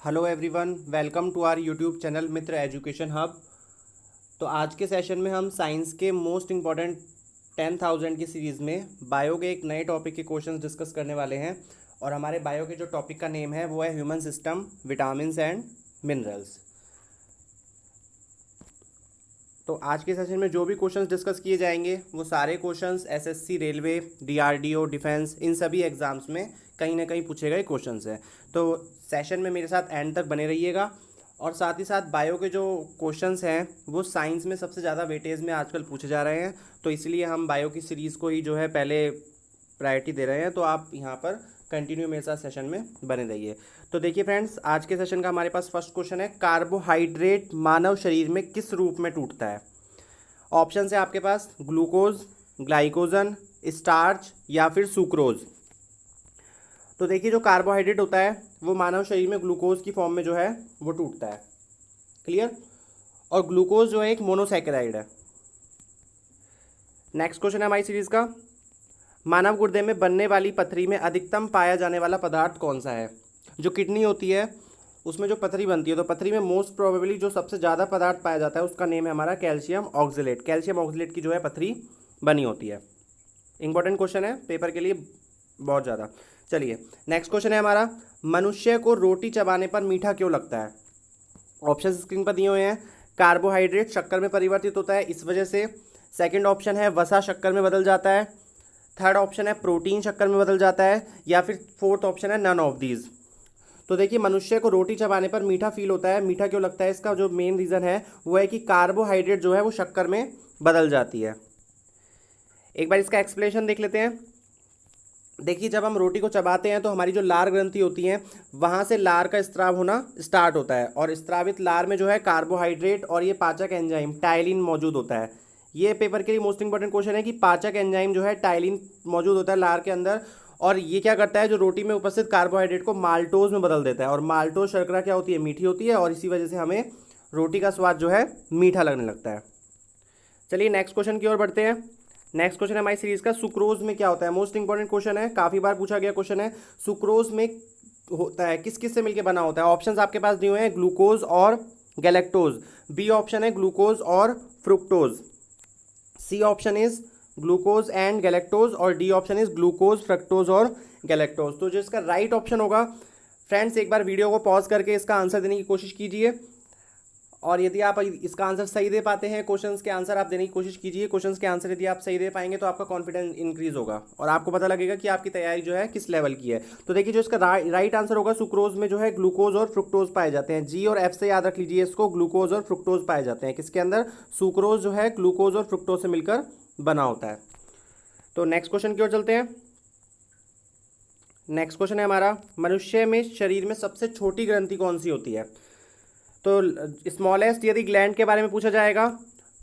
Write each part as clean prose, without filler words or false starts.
Hello everyone, welcome to our YouTube channel Mitra education hub. तो आज के सेशन में हम साइंस के मोस्ट इम्पॉर्टेंट 10,000 की सीरीज़ में बायो के एक नए टॉपिक के क्वेश्चंस डिस्कस करने वाले हैं। और हमारे बायो के जो टॉपिक का नेम है वो है human system, vitamins and minerals. तो आज के सेशन में जो भी क्वेश्चंस डिस्कस किए जाएंगे वो सारे questions SSC, railway, DRDO, defence, इन सभी एग्जाम्स में कहीं ना कहीं पूछे गए क्वेश्चंस हैं। तो सेशन में मेरे साथ एंड तक बने रहिएगा। और साथ ही साथ बायो के जो क्वेश्चंस हैं वो साइंस में सबसे ज़्यादा वेटेज में आजकल पूछे जा रहे हैं, तो इसलिए हम बायो की सीरीज़ को ही जो है पहले प्रायोरिटी दे रहे हैं। तो आप यहाँ पर कंटिन्यू मेरे साथ सेशन में बने रहिए। तो देखिए फ्रेंड्स, आज के सेशन का हमारे पास फर्स्ट क्वेश्चन है, कार्बोहाइड्रेट मानव शरीर में किस रूप में टूटता है। ऑप्शन है आपके पास ग्लूकोज, ग्लाइकोजन, स्टार्च या फिर सुक्रोज। तो देखिए, जो कार्बोहाइड्रेट होता है वो मानव शरीर में ग्लूकोज की फॉर्म में जो है वो टूटता है। क्लियर। और ग्लूकोज जो है एक मोनोसैकेराइड है। नेक्स्ट क्वेश्चन है हमारी सीरीज का, मानव गुर्दे में बनने वाली पथरी में अधिकतम पाया जाने वाला पदार्थ कौन सा है। जो किडनी होती है उसमें जो पथरी बनती है, तो पथरी में मोस्ट प्रोबेबली जो सबसे ज़्यादा पदार्थ पाया जाता है उसका नेम है हमारा कैल्शियम ऑक्जेलेट। कैल्शियम ऑक्जेलेट की जो है पथरी बनी होती है। इंपॉर्टेंट क्वेश्चन है पेपर के लिए बहुत ज़्यादा। चलिए नेक्स्ट क्वेश्चन है हमारा, मनुष्य को रोटी चबाने पर मीठा क्यों लगता है। ऑप्शन स्क्रीन पर दिए हुए हैं। कार्बोहाइड्रेट शक्कर में परिवर्तित होता है इस वजह से। सेकंड ऑप्शन है वसा शक्कर में बदल जाता है। थर्ड ऑप्शन है प्रोटीन शक्कर में बदल जाता है। या फिर फोर्थ ऑप्शन है नन ऑफ दीज। तो देखिए, मनुष्य को रोटी चबाने पर मीठा फील होता है। मीठा क्यों लगता है, इसका जो मेन रीज़न है वो है कि कार्बोहाइड्रेट जो है वो शक्कर में बदल जाती है। एक बार इसका एक्सप्लेनेशन देख लेते हैं। देखिए, जब हम रोटी को चबाते हैं तो हमारी जो लार ग्रंथि होती है वहाँ से लार का स्त्राव होना स्टार्ट होता है, और स्त्रावित लार में जो है कार्बोहाइड्रेट और ये पाचक एंजाइम टाइलिन मौजूद होता है। ये पेपर के लिए मोस्ट इंपॉर्टेंट क्वेश्चन है कि पाचक एंजाइम जो है टाइलिन मौजूद होता है लार के अंदर, और ये क्या करता है, जो रोटी में उपस्थित कार्बोहाइड्रेट को माल्टोज में बदल देता है। और माल्टोज शर्करा क्या होती है, मीठी होती है, और इसी वजह से हमें रोटी का स्वाद जो है मीठा लगने लगता है। चलिए नेक्स्ट क्वेश्चन की ओर बढ़ते हैं। नेक्स्ट क्वेश्चन है हमारी सीरीज का, सुक्रोज में क्या होता है। मोस्ट इंपॉर्टेंट क्वेश्चन है, काफ़ी बार पूछा गया क्वेश्चन है। सुक्रोज में होता है, किस किस से मिलकर बना होता है। ऑप्शंस आपके पास दिए हुए हैं, ग्लूकोज और गैलेक्टोज। बी ऑप्शन है ग्लूकोज और fructose. C option is glucose and galactose, और D option is glucose, fructose और गैलेक्टोज। तो जो इसका राइट ऑप्शन होगा, फ्रेंड्स एक बार वीडियो को पॉज करके इसका आंसर देने की कोशिश कीजिए, और यदि आप इसका आंसर सही दे पाते हैं, क्वेश्चंस के आंसर आप देने की कोशिश कीजिए। क्वेश्चंस के आंसर यदि आप सही दे पाएंगे तो आपका कॉन्फिडेंस इंक्रीज होगा और आपको पता लगेगा कि आपकी तैयारी जो है किस लेवल की है। तो देखिए, जो इसका राइट आंसर होगा, सुक्रोज में जो है ग्लूकोज और फ्रुक्टोज पाए जाते हैं। जी और एफ से याद रख लीजिए इसको, ग्लूकोज और फ्रुक्टोज पाए जाते हैं। किसके अंदर, सुक्रोज जो है ग्लूकोज और फ्रुक्टोज से मिलकर बना होता है। तो नेक्स्ट क्वेश्चन की ओर चलते हैं। नेक्स्ट क्वेश्चन है हमारा, मनुष्य में शरीर में सबसे छोटी ग्रंथि कौन सी होती है। तो स्मॉलेस्ट यदि ग्लैंड के बारे में पूछा जाएगा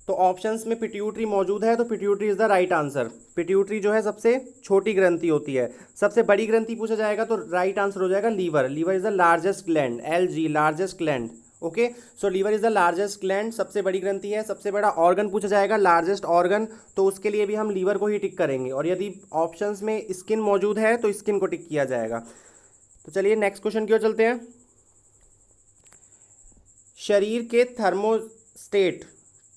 तो ऑप्शंस में पिट्यूटरी मौजूद है, तो pituitary is the right answer. Pituitary जो है सबसे छोटी ग्रंथि होती है। सबसे बड़ी ग्रंथि पूछा जाएगा तो राइट आंसर हो जाएगा liver. Liver is the largest gland, LG largest gland. Okay, so liver is the largest gland, सबसे बड़ी ग्रंथि है। सबसे बड़ा ऑर्गन पूछा जाएगा, लार्जेस्ट ऑर्गन, तो उसके लिए भी हम लीवर को ही टिक करेंगे। और यदि ऑप्शंस में स्किन मौजूद है तो स्किन को टिक किया जाएगा। तो चलिए नेक्स्ट क्वेश्चन की ओर चलते हैं। शरीर के थर्मोस्टेट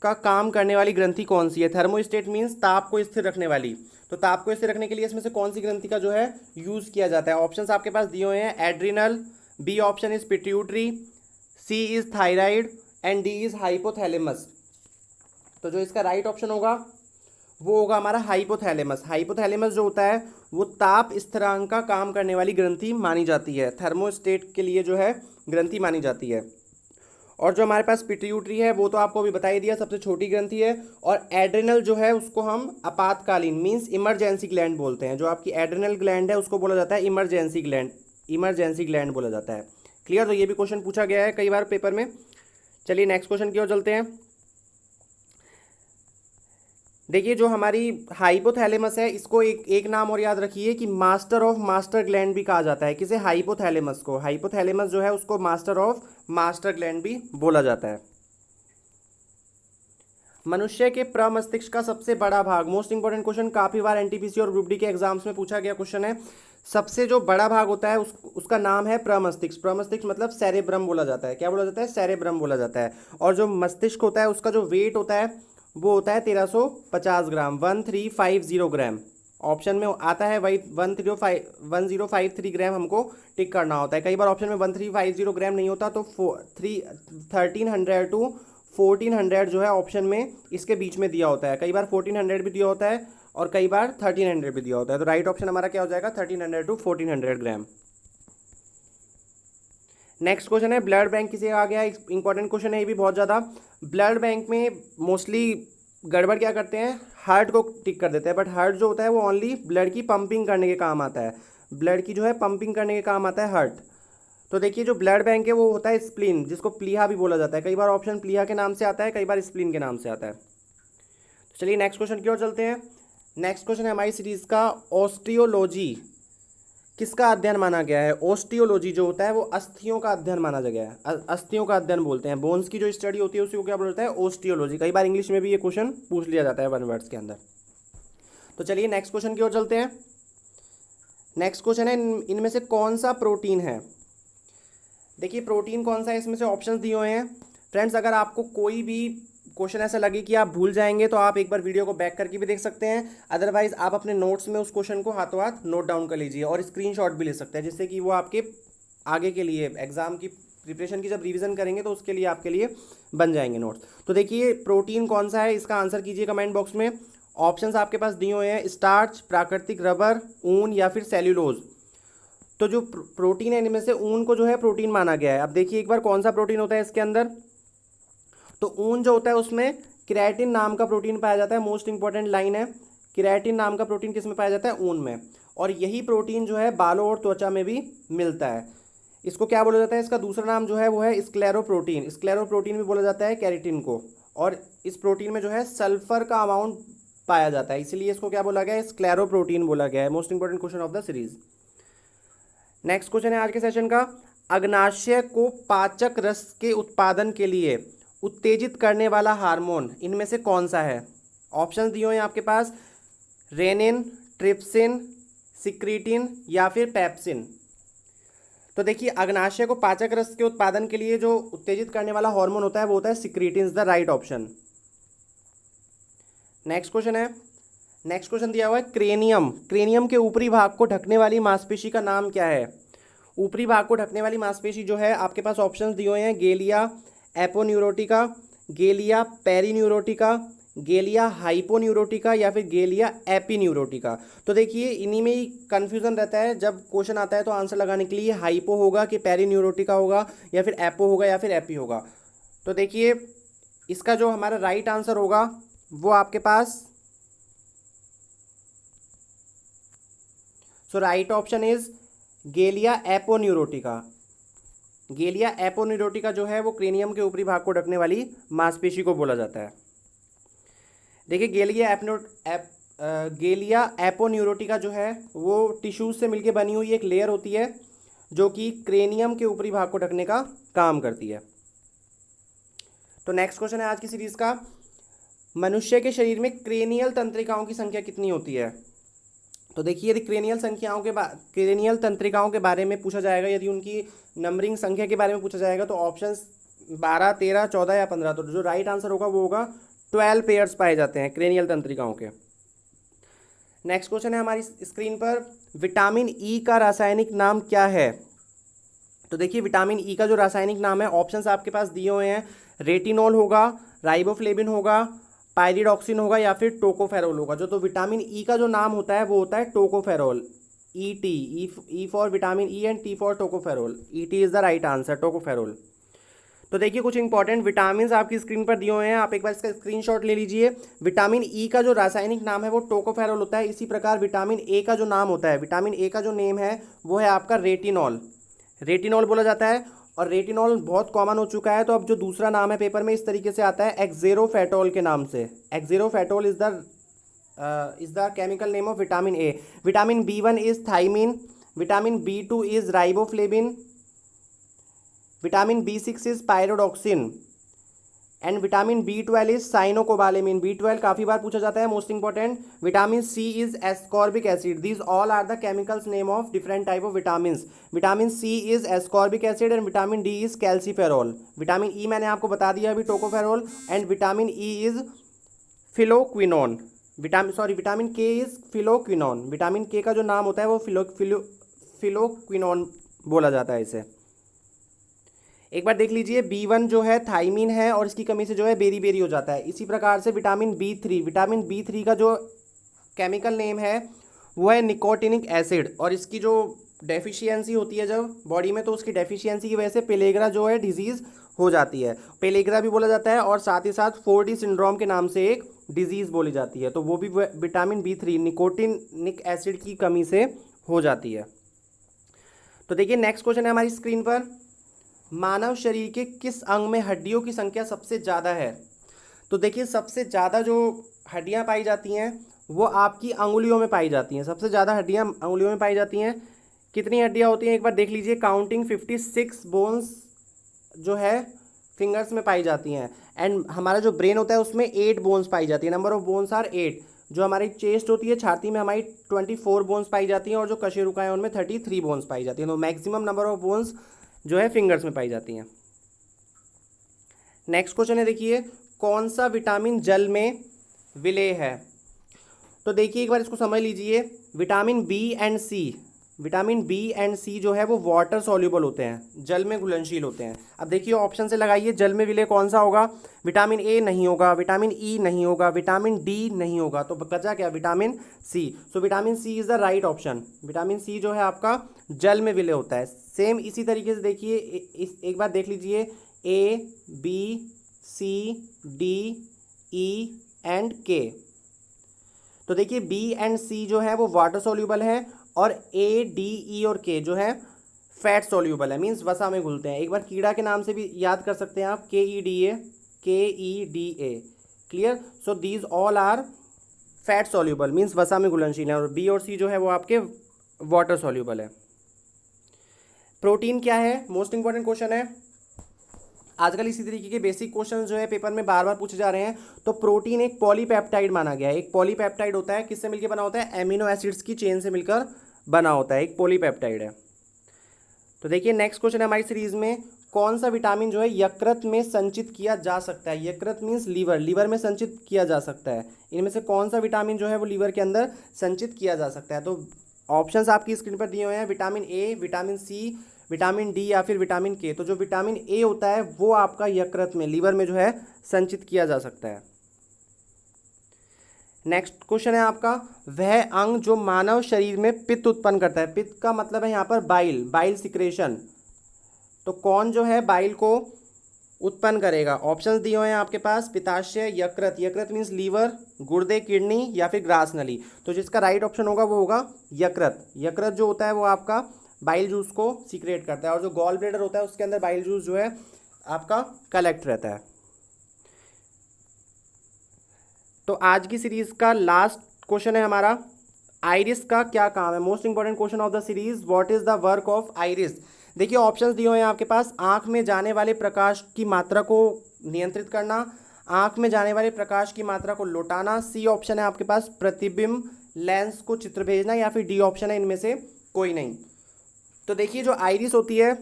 का काम करने वाली ग्रंथि कौन सी है। थर्मोस्टेट मीन्स ताप को स्थिर रखने वाली। तो ताप को स्थिर रखने के लिए इसमें से कौन सी ग्रंथि का जो है यूज़ किया जाता है। ऑप्शंस आपके पास दिए हुए हैं, adrenal, B option is pituitary, C is thyroid and D is hypothalamus. तो जो इसका राइट ऑप्शन होगा वो होगा हमारा हाइपोथैलेमस। हाइपोथैलेमस जो होता है वो ताप स्थिरांक का काम करने वाली ग्रंथि मानी जाती है, थर्मोस्टेट के लिए जो है ग्रंथि मानी जाती है। और जो हमारे पास पिट्यूटरी है वो तो आपको अभी बता ही दिया, सबसे छोटी ग्रंथि है। और एड्रिनल जो है उसको हम आपातकालीन मींस इमरजेंसी ग्लैंड बोलते हैं। जो आपकी एड्रिनल ग्लैंड है उसको बोला जाता है इमरजेंसी ग्लैंड, इमरजेंसी ग्लैंड बोला जाता है। क्लियर। तो ये भी क्वेश्चन पूछा गया है कई बार पेपर में। चलिए नेक्स्ट क्वेश्चन की ओर चलते हैं। देखिए, जो हमारी हाइपोथैलेमस है इसको एक नाम और याद रखिए कि मास्टर ऑफ मास्टर ग्लैंड भी कहा जाता है। किसे, हाइपोथैलेमस को। हाइपोथैलेमस जो है उसको मास्टर ऑफ मास्टर ग्लैंड भी बोला जाता है। मनुष्य के प्रमस्तिष्क का सबसे बड़ा भाग, मोस्ट इंपॉर्टेंट क्वेश्चन, काफी बार एनटीपीसी और ग्रुप डी के एग्जाम्स में पूछा गया क्वेश्चन है। सबसे जो बड़ा भाग होता है उसका नाम है प्रमस्तिष्क। प्रमस्तिष्क मतलब सेरेब्रम बोला जाता है। क्या बोला जाता है? सेरेब्रम बोला जाता है। और जो मस्तिष्क होता है उसका जो वेट होता है वो होता है 1350 ग्राम, 1350 ग्राम। ऑप्शन में आता है वही 1053 ग्राम हमको टिक करना होता है। कई बार ऑप्शन में 1350 ग्राम नहीं होता तो 1300 टू 1400 जो है ऑप्शन में इसके बीच में दिया होता है। कई बार 1400 भी दिया होता है और कई बार 1300 भी दिया होता है। तो राइट ऑप्शन हमारा क्या हो जाएगा? 1300 टू 1400 ग्राम। नेक्स्ट क्वेश्चन है ब्लड बैंक किसे आ गया? इंपॉर्टेंट क्वेश्चन है ये भी बहुत ज़्यादा। ब्लड बैंक में मोस्टली गड़बड़ क्या करते हैं, हार्ट को टिक कर देते हैं, बट हार्ट जो होता है वो ओनली ब्लड की पंपिंग करने के काम आता है। ब्लड की जो है पंपिंग करने के काम आता है हार्ट। तो देखिए जो ब्लड बैंक है वो होता है स्प्लीन, जिसको प्लीहा भी बोला जाता है। कई बार ऑप्शन प्लीहा के नाम से आता है, कई बार स्प्लीन के नाम से आता है। तो चलिए नेक्स्ट क्वेश्चन की ओर चलते हैं। नेक्स्ट क्वेश्चन है हमारी सीरीज का, ऑस्टियोलॉजी किसका अध्ययन माना गया है? ऑस्टियोलॉजी जो होता है वो अस्थियों का अध्ययन माना गया है। अस्थियों का अध्ययन बोलते हैं। बोन्स की जो स्टडी होती है उसी को क्या बोलता है? ऑस्टियोलॉजी। कई बार इंग्लिश में भी ये क्वेश्चन पूछ लिया जाता है 1 वर्ड्स के अंदर। तो चलिए नेक्स्ट क्वेश्चन की ओर चलते हैं। नेक्स्ट क्वेश्चन है इनमें से कौन सा प्रोटीन है? देखिए प्रोटीन कौन सा है, इसमें से ऑप्शंस दिए हुए हैं। फ्रेंड्स अगर आपको कोई भी क्वेश्चन ऐसा लगे कि आप भूल जाएंगे तो आप एक बार वीडियो को बैक करके भी देख सकते हैं। अदरवाइज आप अपने नोट्स में उस क्वेश्चन को हाथों हाथ नोट डाउन कर लीजिए और स्क्रीनशॉट भी ले सकते हैं, जिससे कि वो आपके आगे के लिए एग्जाम की प्रिपरेशन की जब रिवीजन करेंगे तो उसके लिए आपके लिए बन जाएंगे नोट्स। तो देखिए प्रोटीन कौन सा है, इसका आंसर कीजिए कमेंट बॉक्स में। ऑप्शंस आपके पास दिए हुए हैं, स्टार्च, प्राकृतिक रबर, ऊन या फिर सेल्यूलोज। तो जो प्रोटीन है इनमें से ऊन को जो है प्रोटीन माना गया है। अब देखिए एक बार कौन सा प्रोटीन होता है इसके अंदर। तो ऊन जो होता है उसमें केराटिन नाम का प्रोटीन पाया जाता है। मोस्ट इंपॉर्टेंट लाइन है, केराटिन नाम का प्रोटीन किस में पाया जाता है? ऊन में। और यही प्रोटीन जो है बालों और त्वचा में भी मिलता है। इसको क्या बोला जाता है? इसका दूसरा नाम जो है वो है स्क्लेरोप्रोटीन। स्क्लेरोप्रोटीन भी बोला जाता है केराटिन को। और इस प्रोटीन में जो है सल्फर का अमाउंट पाया जाता है, इसीलिए इसको क्या बोला गया है? स्क्लेरोप्रोटीन बोला गया है। Most important question of the series. Next question है आज के सेशन का, अग्नाशय को पाचक रस के उत्पादन के लिए उत्तेजित करने वाला हार्मोन इनमें से कौन सा है? ऑप्शन दिए हुए हैं आपके पास, रेनिन, ट्रिप्सिन, सिक्रीटिन या फिर पेप्सिन। तो देखिए अग्नाशय को पाचक रस के उत्पादन के लिए जो उत्तेजित करने वाला हार्मोन होता है वो होता है secretin, is the right option. Next question है, नेक्स्ट क्वेश्चन दिया हुआ है क्रेनियम। क्रेनियम के ऊपरी भाग को ढकने वाली मांसपेशी का नाम क्या है? ऊपरी भाग को ढकने वाली मांसपेशी जो है आपके पास ऑप्शंस दिए हुए हैं, गेलिया एपोन्यूरोटिका, गेलिया पेरीन्यूरोटिका, गेलिया हाइपोन्यूरोटिका या फिर गेलिया एपीन्यूरोटिका। तो देखिए इन्हीं में ही कन्फ्यूजन रहता है, जब क्वेश्चन आता है तो आंसर लगाने के लिए हाइपो होगा कि पेरीन्यूरोटिका होगा या फिर एपो होगा या फिर एपी होगा। तो देखिए इसका जो हमारा राइट आंसर होगा वो आपके पास, सो राइट ऑप्शन इज गेलिया एपोन्यूरोटिका। गेलिया एपोन्यूरोटिका जो है वो क्रेनियम के ऊपरी भाग को ढकने वाली मांसपेशी को बोला जाता है। देखिए गेलिया एपोन्यूरोटिका जो है वो टिश्यूज से मिलकर बनी हुई एक लेयर होती है जो कि क्रेनियम के ऊपरी भाग को ढकने का काम करती है। तो नेक्स्ट क्वेश्चन है आज की सीरीज का, मनुष्य के शरीर में क्रेनियल तंत्रिकाओं की संख्या कितनी होती है? तो देखिए यदि क्रेनियल तंत्रिकाओं के बारे में पूछा जाएगा, यदि उनकी नंबरिंग संख्या के बारे में पूछा जाएगा तो ऑप्शंस 12, 13, 14 या 15। तो जो राइट आंसर होगा वो होगा 12 पेयर्स पाए जाते हैं क्रेनियल तंत्रिकाओं के। नेक्स्ट क्वेश्चन है हमारी स्क्रीन पर, विटामिन ई का रासायनिक नाम क्या है? तो देखिए विटामिन ई का जो रासायनिक नाम है, ऑप्शंस आपके पास दिए हुए हैं, रेटिनॉल होगा, राइबोफ्लेविन होगा, पायरिडॉक्सिन होगा या फिर टोकोफेरोल होगा। जो तो विटामिन ई का जो नाम होता है वो होता है tocopherol, E T, E for vitamin E and T for tocopherol. E T is the right answer, tocopherol. तो देखिए कुछ इंपॉर्टेंट विटामिन आपकी स्क्रीन पर दिए हुए हैं, आप एक बार इसका स्क्रीनशॉट ले लीजिए। विटामिन ई का जो रासायनिक नाम है वो टोकोफेरोल होता है। इसी प्रकार विटामिन ए का जो नाम होता है, विटामिन ए का जो नेम है वो है आपका रेटिनॉल, रेटिनॉल बोला जाता है। और रेटिनॉल बहुत कॉमन हो चुका है, तो अब जो दूसरा नाम है पेपर में इस तरीके से आता है एक्जेरोफेटोल के नाम से। Axerophthol is the chemical name of vitamin A. Vitamin B1 is thiamine, vitamin B2 is riboflavin, vitamin B6 is pyridoxine, and vitamin B12 is cyanocobalamin. B12 काफ़ी बार पूछा जाता है, most important. Vitamin C is ascorbic acid. These all are the chemicals name of different type of vitamin. Vitamin C is ascorbic acid and vitamin D is calciferol. Vitamin E मैंने आपको बता दिया अभी, tocopherol. And vitamin E is phylloquinone. Vitamin K is phylloquinone. Vitamin K का जो नाम होता है वो फिलोक्विनोन बोला जाता है इसे। एक बार देख लीजिए, B1 जो है थाइमिन है और इसकी कमी से जो है बेरी हो जाता है। इसी प्रकार से विटामिन B3 का जो केमिकल नेम है वो है निकोटिनिक एसिड, और इसकी जो डेफिशिएंसी होती है जब बॉडी में, तो उसकी डेफिशिएंसी की वजह से पेलेग्रा जो है डिजीज़ हो जाती है। पेलेग्रा भी बोला जाता है और साथ ही साथ 4D सिंड्रोम के नाम से एक डिजीज़ बोली जाती है, तो वो भी विटामिन B3 निकोटिनिक एसिड की कमी से हो जाती है। तो देखिए नेक्स्ट क्वेश्चन है हमारी स्क्रीन पर, मानव शरीर के किस अंग में हड्डियों की संख्या सबसे ज़्यादा है? तो देखिए सबसे ज़्यादा जो हड्डियाँ पाई जाती हैं वो आपकी अंगुलियों में पाई जाती हैं। सबसे ज़्यादा हड्डियाँ अंगुलियों में पाई जाती हैं। कितनी हड्डियाँ होती हैं एक बार देख लीजिए, काउंटिंग 56 बोन्स जो है फिंगर्स में पाई जाती हैं। एंड हमारा जो ब्रेन होता है उसमें 8 बोन्स पाई जाती है। Number of bones are 8। जो हमारी चेस्ट होती है, छाती में, हमारी 24 बोन्स पाई जाती हैं, और जो कशेरुका है उनमें 33 बोन्स पाई जाती हैं। तो मैक्सिमम नंबर ऑफ बोन्स जो है फिंगर्स में पाई जाती हैं। नेक्स्ट क्वेश्चन है, देखिए कौन सा विटामिन जल में विलेय है? तो देखिए एक बार इसको समझ लीजिए, विटामिन बी एंड सी जो है वो वाटर सॉल्युबल होते हैं, जल में घुलनशील होते हैं। अब देखिए ऑप्शन से लगाइए, जल में विलेय कौन सा होगा? विटामिन ए नहीं होगा, विटामिन ई नहीं होगा, विटामिन डी नहीं होगा, तो बचा क्या? Vitamin C. So vitamin C is the right option. Vitamin C जो है आपका जल में विलेय होता है। सेम इसी तरीके से देखिए, एक बार देख लीजिए, A B C D E and K. तो देखिए बी एंड सी जो है वो वाटर सॉल्युबल है, और ए डी ई और के जो है फैट सॉल्युबल है, मीन्स वसा में घुलते हैं। एक बार कीड़ा के नाम से भी याद कर सकते हैं आप, KEDA। Clear? So these all are fat soluble, means वसा में घुलनशील है, और बी और सी जो है वो आपके वाटर सॉल्युबल है। प्रोटीन क्या है? मोस्ट इंपॉर्टेंट क्वेश्चन है आजकल। इसी तरीके के बेसिक क्वेश्चन जो है पेपर में बार बार पूछे जा रहे हैं। तो प्रोटीन एक पॉलीपेप्टाइड माना गया है। एक पॉलीपेप्टाइड होता है, किससे मिलकर बना होता है? एमिनो एसिड्स की चेन से मिलकर बना होता है, एक पॉलीपेप्टाइड है। तो देखिए नेक्स्ट क्वेश्चन है हमारी सीरीज में, कौन सा विटामिन जो है यकृत में संचित किया जा सकता है? यकृत मीन्स लीवर में संचित किया जा सकता है। इनमें से कौन सा विटामिन जो है वो लीवर के अंदर संचित किया जा सकता है? तो ऑप्शंस आपकी स्क्रीन पर दिए हुए हैं, vitamin A, vitamin C, vitamin D या फिर विटामिन के। तो जो विटामिन ए होता है वो आपका यकृत में, लीवर में जो है संचित किया जा सकता है। नेक्स्ट क्वेश्चन है आपका, वह अंग जो मानव शरीर में पित्त उत्पन्न करता है। पित्त का मतलब है यहाँ पर बाइल सिक्रेशन। तो कौन जो है बाइल को उत्पन्न करेगा? ऑप्शंस दिए हुए हैं आपके पास, पित्ताशय, यकृत मीन्स लीवर, गुर्दे, किडनी या फिर ग्रास नली। तो जिसका राइट ऑप्शन होगा वो होगा यकृत जो होता है वो आपका बाइल जूस को सीक्रेट करता है, और जो गॉल ब्लैडर होता है उसके अंदर बाइल जूस जो है आपका कलेक्ट रहता है। तो आज की सीरीज का लास्ट क्वेश्चन है हमारा, आइरिस का क्या काम है? Most important question of the series, what is the work of iris? देखिए ऑप्शंस दिए हुए हैं आपके पास, आंख में जाने वाले प्रकाश की मात्रा को नियंत्रित करना, आंख में जाने वाले प्रकाश की मात्रा को लौटाना, सी ऑप्शन है आपके पास प्रतिबिंब लेंस को चित्र भेजना, या फिर डी ऑप्शन है इनमें से कोई नहीं। तो देखिए जो आइरिस होती है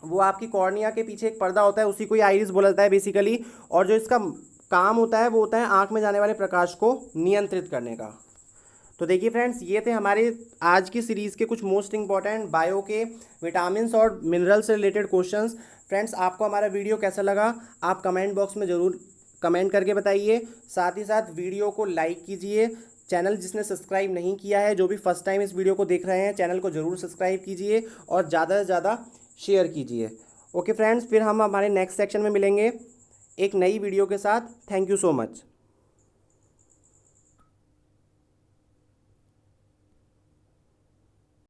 वो आपकी कॉर्निया के पीछे एक पर्दा होता है, उसी को ही आइरिस बोला जाता है बेसिकली, और जो इसका काम होता है वो होता है आंख में जाने वाले प्रकाश को नियंत्रित करने का। तो देखिए फ्रेंड्स, ये थे हमारे आज की सीरीज़ के कुछ मोस्ट इंपॉर्टेंट बायो के विटामिन्स और मिनरल्स से रिलेटेड क्वेश्चंस। फ्रेंड्स आपको हमारा वीडियो कैसा लगा आप कमेंट बॉक्स में ज़रूर कमेंट करके बताइए। साथ ही साथ वीडियो को लाइक कीजिए। चैनल जिसने सब्सक्राइब नहीं किया है, जो भी फर्स्ट टाइम इस वीडियो को देख रहे हैं, चैनल को ज़रूर सब्सक्राइब कीजिए और ज़्यादा से ज़्यादा शेयर कीजिए। ओके फ्रेंड्स, फिर हम हमारे नेक्स्ट सेक्शन में मिलेंगे एक नई वीडियो के साथ। Thank you so much.